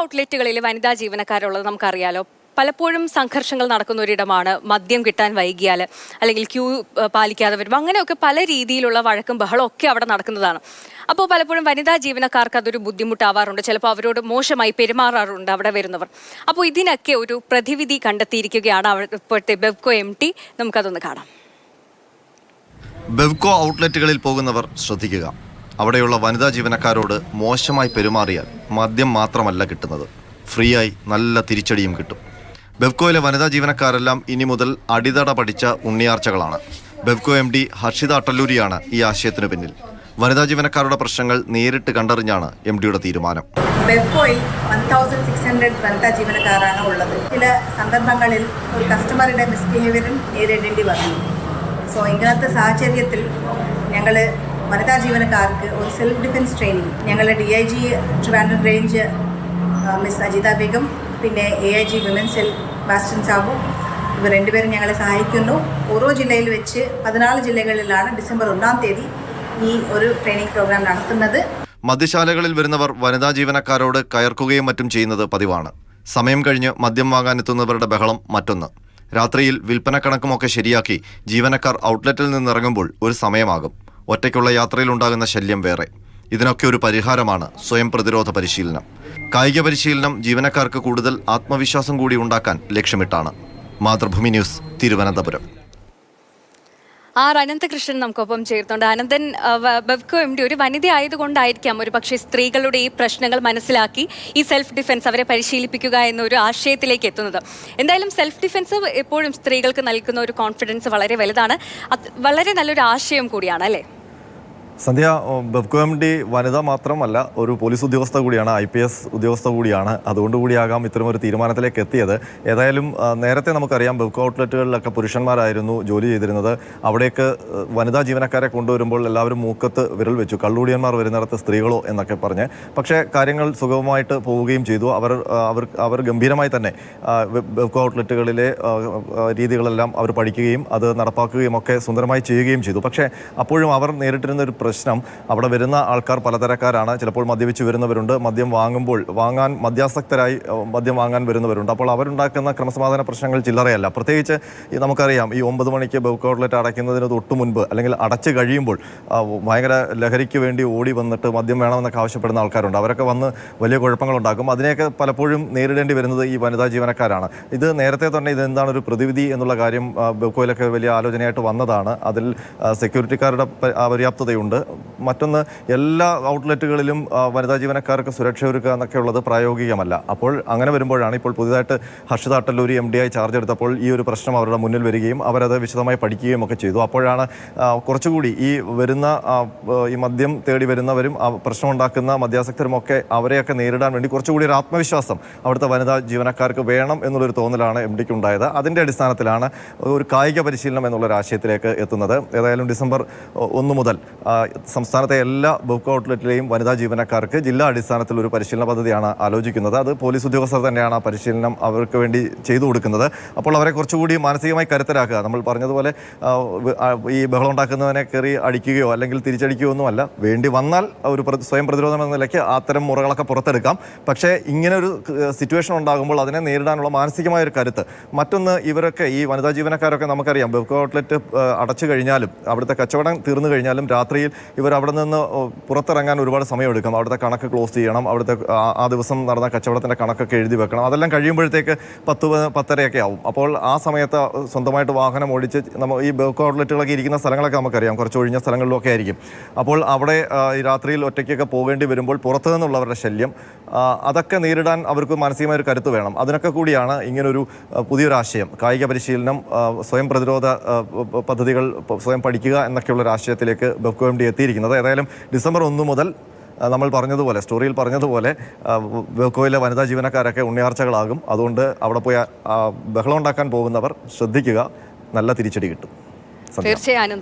ഔട്ട്ലെറ്റുകളിൽ വനിതാ ജീവനക്കാരുള്ളത് നമുക്കറിയാലോ. പലപ്പോഴും സംഘർഷങ്ങൾ നടക്കുന്ന ഒരിടമാണ്. മദ്യം കിട്ടാൻ വൈകിയാൽ അല്ലെങ്കിൽ ക്യൂ പാലിക്കാതെ വരുമ്പോൾ അങ്ങനെയൊക്കെ പല രീതിയിലുള്ള വഴക്കും ബഹളവും ഒക്കെ അവിടെ നടക്കുന്നതാണ്. അപ്പോൾ പലപ്പോഴും വനിതാ ജീവനക്കാർക്ക് അതൊരു ബുദ്ധിമുട്ടാവാറുണ്ട്. ചിലപ്പോൾ അവരോട് മോശമായി പെരുമാറാറുണ്ട് അവിടെ വരുന്നവർ. അപ്പോൾ ഇതിനൊക്കെ ഒരു പ്രതിവിധി കണ്ടെത്തിയിരിക്കുകയാണ് ഇപ്പോഴത്തെ ബെവ്കോ MD. നമുക്കതൊന്ന് കാണാം. ബെവ്കോ ഔട്ട്ലെറ്റുകളിൽ പോകുന്നവർ ശ്രദ്ധിക്കുക. അവിടെയുള്ള വനിതാ ജീവനക്കാരോട് മോശമായി പെരുമാറിയാൽ മദ്യം മാത്രമല്ല കിട്ടുന്നത്, ഫ്രീ ആയി നല്ല തിരിച്ചടിയും കിട്ടും. ബെവ്കോയിലെ വനിതാ ജീവനക്കാരെല്ലാം ഇനി മുതൽ അടിതട പഠിച്ച ഉണ്ണിയാർച്ചകളാണ്. ബെവ്കോ MD ഹർഷിത അട്ടല്ലൂരിയാണ് ഈ ആശയത്തിനു പിന്നിൽ. വനിതാ ജീവനക്കാരുടെ പ്രശ്നങ്ങൾ നേരിട്ട് കണ്ടറിഞ്ഞാണ് MDയുടെ തീരുമാനം. ബെവ്കോയിൽ 1600 വനിതാ ജീവനക്കാരാണ് ഉള്ളത്. ചില സന്ദർഭങ്ങളിൽ ഒരു കസ്റ്റമറുടെ മിസ്ബിഹേവിയറും നേരിടേണ്ടി വന്നു. സോ ഇങ്ങനത്തെ സാഹചര്യത്തിൽ ഞങ്ങൾ വനിതാ ജീവനക്കാർക്ക് ഒരു സെൽഫ് ഡിഫെൻസ് ട്രെയിനിങ് ഞങ്ങളുടെ DIG Trivandrum range miss Ajitha Begum, പിന്നെ AIG women cell Basten Sabu, ഇവർ രണ്ടുപേരും ഞങ്ങളെ സഹായിക്കുന്നു. ഓരോ ജില്ലയിൽ വെച്ച് 14 ജില്ലകളിലാണ് ഡിസംബർ 1-ാം തീയതി ഈ ഒരു ട്രെയിനിങ് പ്രോഗ്രാം നടത്തുന്നത്. മദ്യശാലകളിൽ വരുന്നവർ വനിതാ ജീവനക്കാരോട് കയർക്കുകയും മറ്റും ചെയ്യുന്നത് പതിവാണ്. സമയം കഴിഞ്ഞ് മദ്യം വാങ്ങാനെത്തുന്നവരുടെ ബഹളം മറ്റൊന്ന്. രാത്രിയിൽ വിൽപ്പന കണക്കുമൊക്കെ ശരിയാക്കി ജീവനക്കാർ ഔട്ട്ലെറ്റിൽ നിന്നിറങ്ങുമ്പോൾ ഒരു സമയമാകും. ഒറ്റയ്ക്കുള്ള യാത്രയിലുണ്ടാകുന്ന ശല്യം വേറെ. ഇതിനൊക്കെ ഒരു പരിഹാരമാണ് സ്വയം പ്രതിരോധ പരിശീലനം. കായിക പരിശീലനം ജീവനക്കാർക്ക് കൂടുതൽ ആത്മവിശ്വാസം കൂടി ഉണ്ടാക്കാൻ ലക്ഷ്യമിട്ടാണ്. മാതൃഭൂമി ന്യൂസ്, തിരുവനന്തപുരം. അനന്തകൃഷ്ണൻ നമുക്കൊപ്പം ചേർന്നുണ്ട്. അനന്തൻ, ബെവ്കോ MD ഒരു വനിത ആയതുകൊണ്ടായിരിക്കാം ഒരു പക്ഷേ സ്ത്രീകളുടെ ഈ പ്രശ്നങ്ങൾ മനസ്സിലാക്കി ഈ സെൽഫ് ഡിഫെൻസ് അവരെ പരിശീലിപ്പിക്കുക എന്നൊരു ആശയത്തിലേക്ക് എത്തുന്നത്. എന്തായാലും സെൽഫ് ഡിഫെൻസ് എപ്പോഴും സ്ത്രീകൾക്ക് നൽകുന്ന ഒരു കോൺഫിഡൻസ് വളരെ വലുതാണ്. വളരെ നല്ലൊരു ആശയം കൂടിയാണ് അല്ലേ സന്ധ്യ? ബെവ്കോ MD വനിത മാത്രമല്ല, ഒരു പോലീസ് ഉദ്യോഗസ്ഥ കൂടിയാണ്, IPS ഉദ്യോഗസ്ഥ കൂടിയാണ്. അതുകൊണ്ടുകൂടിയാകാം ഇത്തരമൊരു തീരുമാനത്തിലേക്ക് എത്തിയത്. ഏതായാലും നേരത്തെ നമുക്കറിയാം ബെവ്കോ ഔട്ട്ലെറ്റുകളിലൊക്കെ പുരുഷന്മാരായിരുന്നു ജോലി ചെയ്തിരുന്നത്. അവിടേക്ക് വനിതാ ജീവനക്കാരെ കൊണ്ടുവരുമ്പോൾ എല്ലാവരും മൂക്കത്ത് വിരൽ വെച്ചു, കള്ളുടിയന്മാർ വരുന്നിടത്ത് സ്ത്രീകളോ എന്നൊക്കെ പറഞ്ഞ്. പക്ഷേ കാര്യങ്ങൾ സുഗമമായിട്ട് പോവുകയും ചെയ്തു. അവർ ഗംഭീരമായി തന്നെ ബെവ്കോ ഔട്ട്ലെറ്റുകളിലെ രീതികളെല്ലാം അവർ പഠിക്കുകയും അത് നടപ്പാക്കുകയും ഒക്കെ സുന്ദരമായി ചെയ്യുകയും ചെയ്തു. പക്ഷേ അപ്പോഴും അവർ നേരിട്ടിരുന്ന ഒരു പ്രശ്നം, അവിടെ വരുന്ന ആൾക്കാർ പലതരക്കാരാണ്. ചിലപ്പോൾ മദ്യപിച്ച് വരുന്നവരുണ്ട്, വാങ്ങാൻ മദ്യാസക്തരായി മദ്യം വാങ്ങാൻ വരുന്നവരുണ്ട്. അപ്പോൾ അവരുണ്ടാക്കുന്ന ക്രമസമാധാന പ്രശ്നങ്ങൾ ചില്ലറയല്ല. പ്രത്യേകിച്ച് നമുക്കറിയാം ഈ 9 മണിക്ക് ബെവ്കോ ഔട്ട്ലെറ്റ് അടയ്ക്കുന്നതിന് തൊട്ട് മുൻപ് അല്ലെങ്കിൽ അടച്ചു കഴിയുമ്പോൾ ഭയങ്കര ലഹരിക്ക് വേണ്ടി ഓടി വന്നിട്ട് മദ്യം വേണമെന്നൊക്കെ ആവശ്യപ്പെടുന്ന ആൾക്കാരുണ്ട്. അവരൊക്കെ വന്ന് വലിയ കുഴപ്പങ്ങളുണ്ടാക്കും. അതിനെയൊക്കെ പലപ്പോഴും നേരിടേണ്ടി വരുന്നത് ഈ വനിതാ ജീവനക്കാരാണ്. ഇത് നേരത്തെ തന്നെ ഇതെന്താണ് ഒരു പ്രതിവിധി എന്നുള്ള കാര്യം ബെവ്കോയിലൊക്കെ വലിയ ആലോചനയായിട്ട് വന്നതാണ്. അതിൽ സെക്യൂരിറ്റിക്കാരുടെ പര്യാപ്തതയുണ്ട്. മറ്റൊന്ന്, എല്ലാ ഔട്ട്ലെറ്റുകളിലും വനിതാ ജീവനക്കാർക്ക് സുരക്ഷ ഒരുക്കുക എന്നൊക്കെ ഉള്ളത് പ്രായോഗികമല്ല. അപ്പോൾ അങ്ങനെ വരുമ്പോഴാണ് ഇപ്പോൾ പുതിയതായിട്ട് ഹർഷിത അട്ടല്ലൂരി MD ആയി ചാർജ് എടുത്തപ്പോൾ ഈ ഒരു പ്രശ്നം അവരുടെ മുന്നിൽ വരികയും അവരത് വിശദമായി പഠിക്കുകയും ഒക്കെ ചെയ്തു. അപ്പോഴാണ് കുറച്ചുകൂടി ഈ മദ്യം തേടി വരുന്നവരും പ്രശ്നമുണ്ടാക്കുന്ന മദ്യാസക്തരും ഒക്കെ അവരെയൊക്കെ നേരിടാൻ വേണ്ടി കുറച്ചുകൂടി ഒരു ആത്മവിശ്വാസം അവിടുത്തെ വനിതാ ജീവനക്കാർക്ക് വേണം എന്നുള്ളൊരു തോന്നലാണ് MDക്ക് ഉണ്ടായത്. അതിൻ്റെ അടിസ്ഥാനത്തിലാണ് ഒരു കായിക പരിശീലനം എന്നുള്ളൊരു ആശയത്തിലേക്ക് എത്തുന്നത്. ഏതായാലും ഡിസംബർ 1 മുതൽ സംസ്ഥാനത്തെ എല്ലാ ബെവ്കോ ഔട്ട്ലെറ്റിലെയും വനിതാ ജീവനക്കാർക്ക് ജില്ലാ അടിസ്ഥാനത്തിൽ ഒരു പരിശീലന പദ്ധതിയാണ് ആലോചിക്കുന്നത്. അത് പോലീസ് ഉദ്യോഗസ്ഥർ തന്നെയാണ് ആ പരിശീലനം അവർക്ക് വേണ്ടി ചെയ്തു കൊടുക്കുന്നത്. അപ്പോൾ അവരെ കുറച്ചുകൂടി മാനസികമായി കരുത്തരാക്കുക. നമ്മൾ പറഞ്ഞതുപോലെ ഈ ബഹളം ഉണ്ടാക്കുന്നവനെ കയറി അടിക്കുകയോ അല്ലെങ്കിൽ തിരിച്ചടിക്കുകയോ ഒന്നുമല്ല. വേണ്ടി വന്നാൽ ഒരു സ്വയം പ്രതിരോധം എന്ന നിലയ്ക്ക് അത്തരം മുറകളൊക്കെ പുറത്തെടുക്കാം. പക്ഷേ ഇങ്ങനെ ഒരു സിറ്റുവേഷൻ ഉണ്ടാകുമ്പോൾ അതിനെ നേരിടാനുള്ള മാനസികമായ ഒരു കരുത്ത്. മറ്റൊന്ന്, ഇവരൊക്കെ ഈ വനിതാ ജീവനക്കാരൊക്കെ നമുക്കറിയാം ബെവ്കോ ഔട്ട്ലെറ്റ് അടച്ചു കഴിഞ്ഞാലും അവിടുത്തെ കച്ചവടം തീർന്നു കഴിഞ്ഞാലും രാത്രിയിൽ ഇവർ അവിടെ നിന്ന് പുറത്തിറങ്ങാൻ ഒരുപാട് സമയമെടുക്കും. അവിടുത്തെ കണക്ക് ക്ലോസ് ചെയ്യണം, അവിടുത്തെ ആ ദിവസം നടന്ന കച്ചവടത്തിൻ്റെ കണക്കൊക്കെ എഴുതി വെക്കണം. അതെല്ലാം കഴിയുമ്പോഴത്തേക്ക് 10-10:30 ആവും. അപ്പോൾ ആ സമയത്ത് സ്വന്തമായിട്ട് വാഹനം ഓടിച്ച് ഈ ബെവ്കോ ഔട്ട്ലെറ്റുകളൊക്കെ ഇരിക്കുന്ന സ്ഥലങ്ങളൊക്കെ നമുക്കറിയാം, കുറച്ച് ഒഴിഞ്ഞ സ്ഥലങ്ങളിലൊക്കെ ആയിരിക്കും. അപ്പോൾ അവിടെ ഈ രാത്രിയിൽ ഒറ്റയ്ക്കൊക്കെ പോകേണ്ടി വരുമ്പോൾ പുറത്തു നിന്നുള്ളവരുടെ ശല്യം, അതൊക്കെ നേരിടാൻ അവർക്ക് മാനസികമായ ഒരു കരുത്ത് വേണം. അതിനൊക്കെ കൂടിയാണ് ഇങ്ങനൊരു പുതിയൊരു ആശയം, കായിക പരിശീലനം, സ്വയം പ്രതിരോധ പദ്ധതികൾ, സ്വയം പഠിക്കുക എന്നൊക്കെയുള്ളൊരു ആശയത്തിലേക്ക് ബെവ്കോ MD എത്തിയിരിക്കുന്നത്. ഏതായാലും ഡിസംബർ 1 മുതൽ നമ്മൾ പറഞ്ഞതുപോലെ, സ്റ്റോറിയിൽ പറഞ്ഞതുപോലെ, ബെവ്കോയിലെ വനിതാ ജീവനക്കാരൊക്കെ ഉണ്ണിയാർച്ചകളാകും. അതുകൊണ്ട് അവിടെ പോയി ബഹളം ഉണ്ടാക്കാൻ പോകുന്നവർ ശ്രദ്ധിക്കുക, നല്ല തിരിച്ചടി കിട്ടും. തീർച്ചയായും.